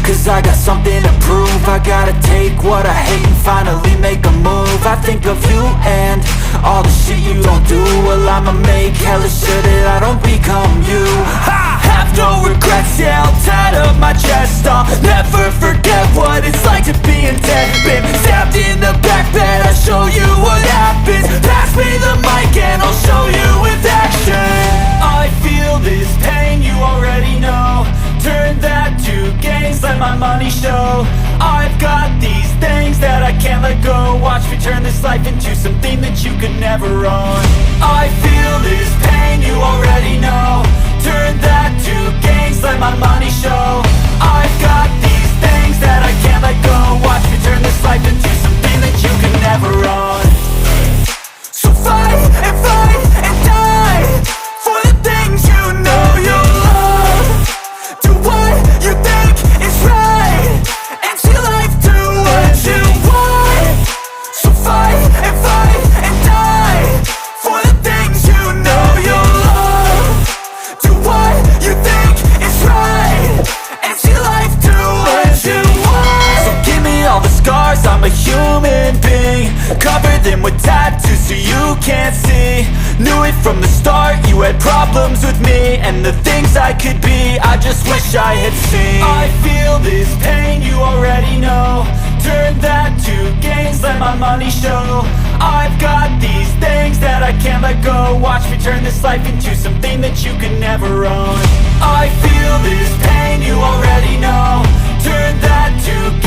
cause I got something to prove. I gotta take what I hate and finally make a move. I think of you and all the shit you don't do. Well, I'ma make hella sure that I don't become you. I have no regrets, yeah, I'll tie up my chest. I'll never forget what it's like to be in debt. Been stabbed in the back bed, I'll show you what happens. Pass me the mic and I'll show you with action. I feel this pain, you already know. Turn that to gains, let my money show. I've got these things that I can't let go. Watch me turn this life into something that you could never own. I feel this pain, you already know. Turn that to gains, let my money show. I've got these things that I can't let go. Watch me turn this life into something that you could never own. So fight and die for the things you know you love. Do what you think is right and see life do what you want. So fight and die for the things you know you love. Do what you think is right and see life do what you want. So give me all the scars, I'm a human being. Cover them with tattoos so you can't see. Knew it from the start, you had problems with me and the things I could be, I just wish I had seen. I feel this pain, you already know. Turn that to gains, let my money show. I've got these things that I can't let go. Watch me turn this life into something that you could never own. I feel this pain, you already know. Turn that to